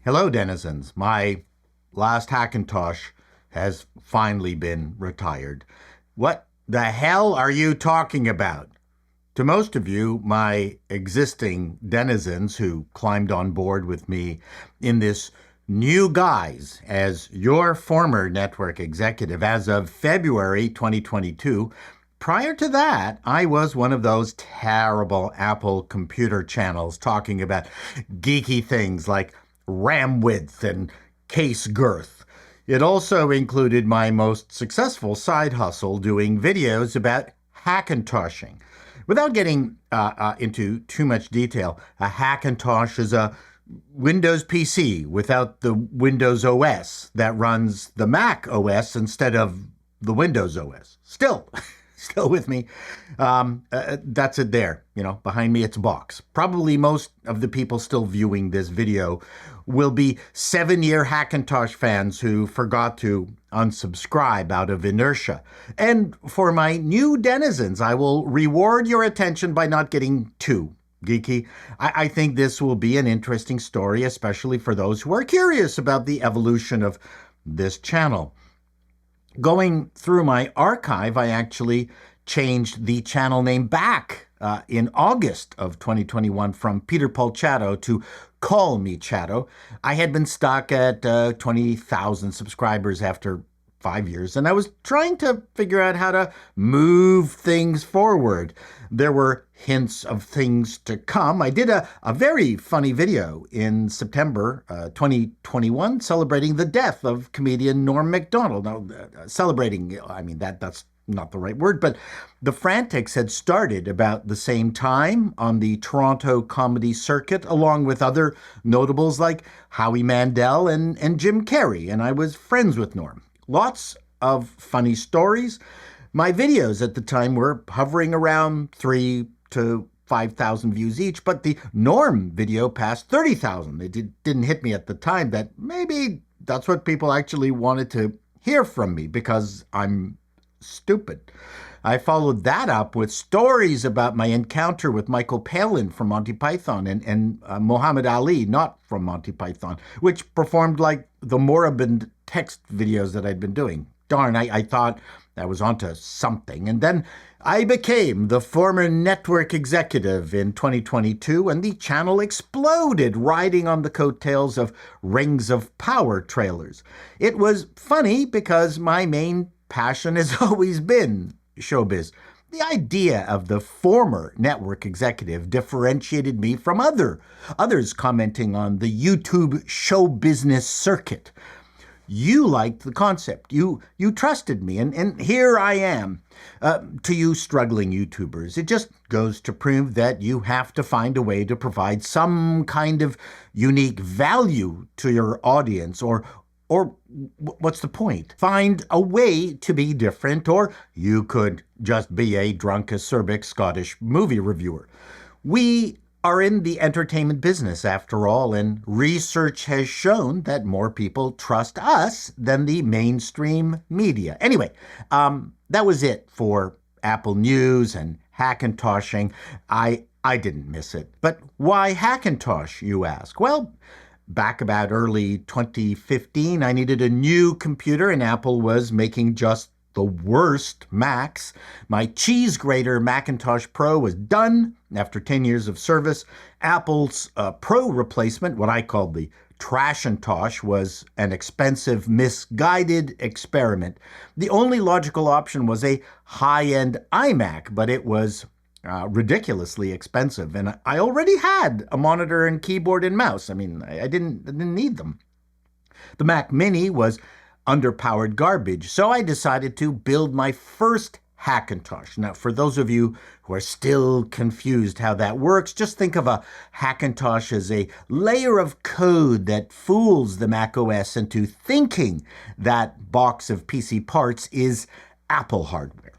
Hello, denizens. My last Hackintosh has finally been retired. What the hell are you talking about? To most of you, my existing denizens who climbed on board with me in this new guise as your former network executive as of February 2022, prior to that, I was one of those terrible Apple computer channels talking about geeky things like RAM width and case girth. It also included my most successful side hustle doing videos about Hackintoshing. Without getting into too much detail, a Hackintosh is a Windows PC without the Windows OS that runs the Mac OS instead of the Windows OS. Still with me. That's it there. Behind me, it's a box. Probably most of the people still viewing this video will be 7-year Hackintosh fans who forgot to unsubscribe out of inertia. And for my new denizens, I will reward your attention by not getting too geeky. I think this will be an interesting story, especially for those who are curious about the evolution of this channel. Going through my archive, I actually changed the channel name back in August of 2021 from Peter Paul Chato to Call Me Chato. I had been stuck at 20,000 subscribers after 5 years, and I was trying to figure out how to move things forward. There were hints of things to come. I did a very funny video in September 2021 celebrating the death of comedian Norm Macdonald. Now, celebrating, I mean, that's not the right word, but the Frantics had started about the same time on the Toronto comedy circuit, along with other notables like Howie Mandel and Jim Carrey, and I was friends with Norm. Lots of funny stories. My videos at the time were hovering around 3,000 to 5,000 views each, but the Norm video passed 30,000. It didn't hit me at the time that maybe that's what people actually wanted to hear from me because I'm stupid. I followed that up with stories about my encounter with Michael Palin from Monty Python and Muhammad Ali, not from Monty Python, which performed like the moribund text videos that I'd been doing. Darn, I thought I was onto something. And then I became the former network executive in 2022, and the channel exploded, riding on the coattails of Rings of Power trailers. It was funny because my main passion has always been showbiz. The idea of the former network executive differentiated me from others commenting on the YouTube show business circuit. You liked the concept. You trusted me, and here I am. To you struggling YouTubers, it just goes to prove that you have to find a way to provide some kind of unique value to your audience, or what's the point? Find a way to be different, or you could just be a drunk, acerbic Scottish movie reviewer. We are in the entertainment business after all, and research has shown that more people trust us than the mainstream media. Anyway, that was it for Apple News and Hackintoshing. I didn't miss it. But why Hackintosh, you ask? Well, back about early 2015, I needed a new computer, and Apple was making just the worst Macs. My cheese grater Macintosh Pro was done after 10 years of service. Apple's Pro replacement, what I called the Trashintosh, was an expensive, misguided experiment. The only logical option was a high-end iMac, but it was ridiculously expensive, and I already had a monitor and keyboard and mouse. I mean, I didn't need them. The Mac Mini was underpowered garbage, so I decided to build my first Hackintosh. Now, for those of you who are still confused how that works, just think of a Hackintosh as a layer of code that fools the Mac OS into thinking that box of PC parts is Apple hardware.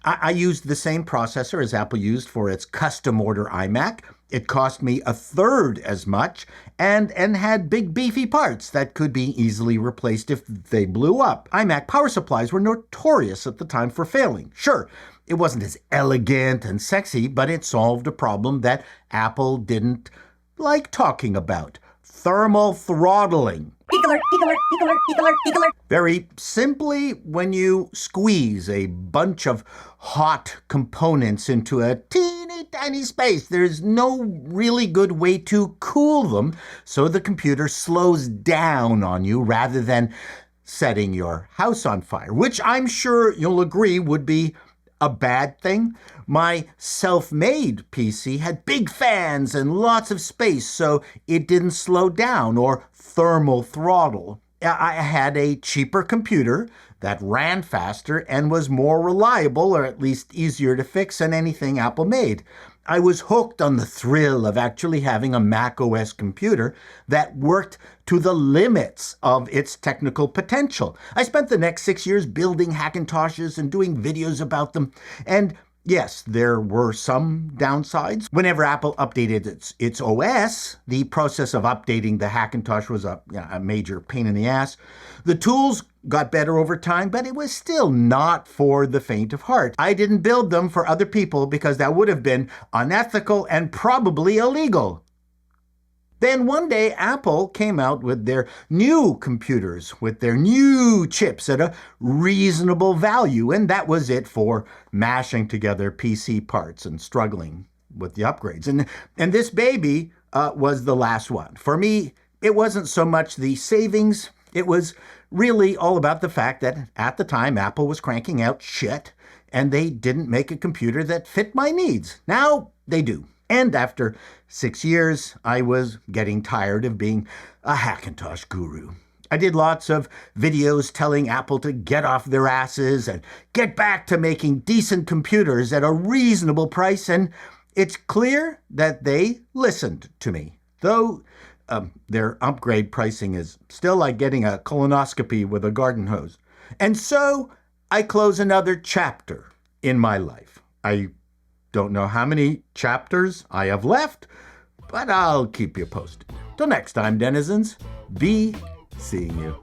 I used the same processor as Apple used for its custom order iMac. It cost me a third as much and had big beefy parts that could be easily replaced if they blew up. iMac power supplies were notorious at the time for failing. Sure, it wasn't as elegant and sexy, but it solved a problem that Apple didn't like talking about: thermal throttling. Geek alert, geek alert, geek alert, geek alert, geek alert. Very simply, when you squeeze a bunch of hot components into a teeny tiny space, there's no really good way to cool them, so the computer slows down on you rather than setting your house on fire, which I'm sure you'll agree would be a bad thing. My self-made PC had big fans and lots of space, so it didn't slow down or thermal throttle. I had a cheaper computer that ran faster and was more reliable, or at least easier to fix than anything Apple made. I was hooked on the thrill of actually having a Mac OS computer that worked to the limits of its technical potential. I spent the next 6 years building Hackintoshes and doing videos about them. And yes, there were some downsides. Whenever Apple updated its OS, the process of updating the Hackintosh was a major pain in the ass. The tools got better over time, but it was still not for the faint of heart. I didn't build them for other people because that would have been unethical and probably illegal. Then one day, Apple came out with their new computers, with their new chips at a reasonable value, and that was it for mashing together PC parts and struggling with the upgrades. And this baby was the last one. For me, it wasn't so much the savings. It was really all about the fact that at the time, Apple was cranking out shit, and they didn't make a computer that fit my needs. Now they do. And after 6 years, I was getting tired of being a Hackintosh guru. I did lots of videos telling Apple to get off their asses and get back to making decent computers at a reasonable price, and it's clear that they listened to me. Though their upgrade pricing is still like getting a colonoscopy with a garden hose. And so I close another chapter in my life. I don't know how many chapters I have left, but I'll keep you posted. Till next time, denizens, be seeing you.